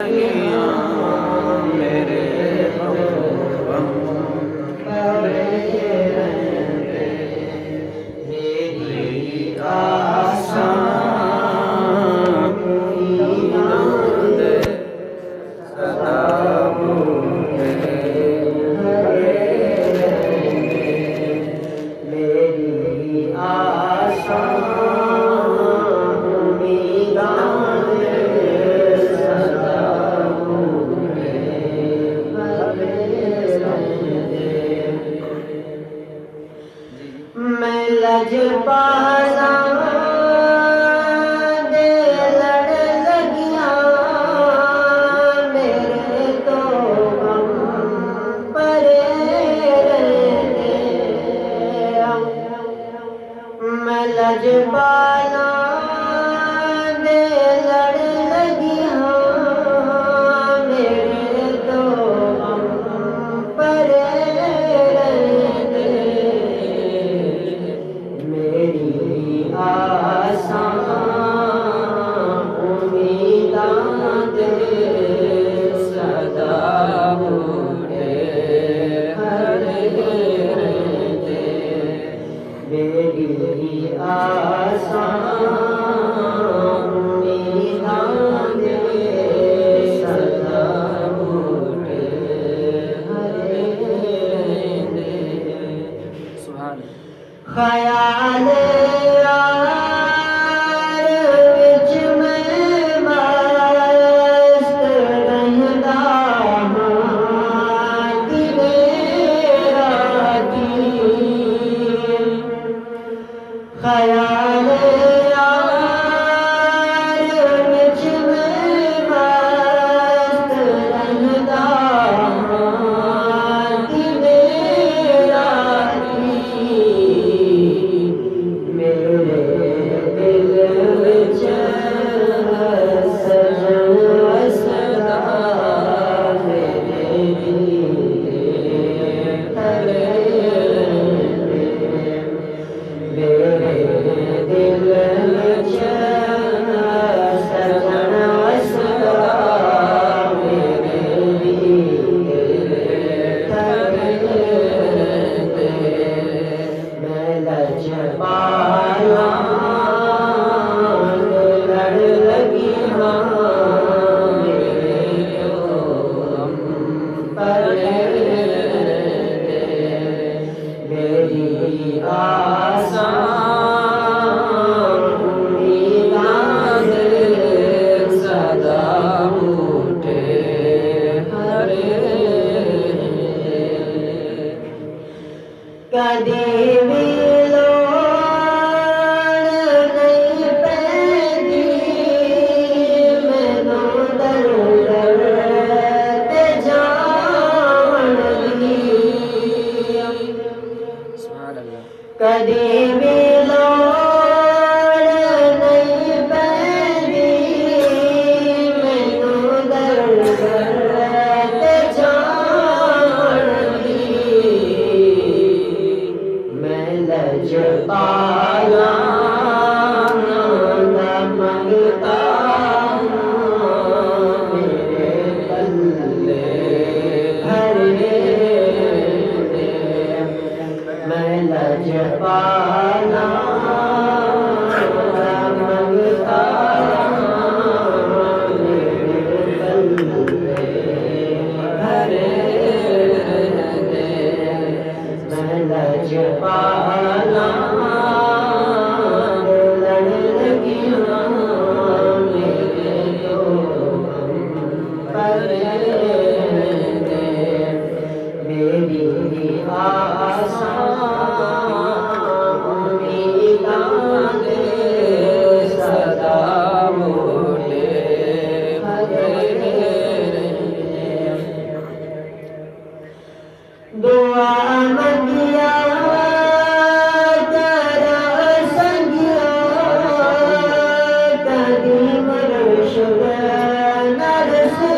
मेरे हम मेरी आशा नींद सदा मुझे मेरी आशा मैं लजपाला दे लड़ लगिया मेरे तो गम परे रहते मैं लजपाला दे लड़ लगिया मेरे तो गम परे आशा उम्मीदां दे सदा मुझे हरे रहते मेरी आशा उम्मीदां दे सदा मुझे हरे रहते सुभान ख्याल ख्याल यार विच में मस्त रहंदा दिने राती मेरे दिल विच सजन वसदा मेरे मेरी आशा उम्मीदां दे सदा मुझे हरे कदी भी लोड़ नहीं पैंदी मैनू दर दर ते जाण दी कदी भी लोड़ नहीं पैंदी मैनू दर दर ते जाण दी मैं लजपाला ना मंगता मेरे पल्ले भरे मैं लजपाला मंगता मेरे पल्ले भरे मैं लजपाला लड़ लगिया मेरे तो परे मेरी आशा उम्मीदां दे सदा मुझे हरे दुआ मंगिया तेरा संगिया कदी मुर्शिद नरसे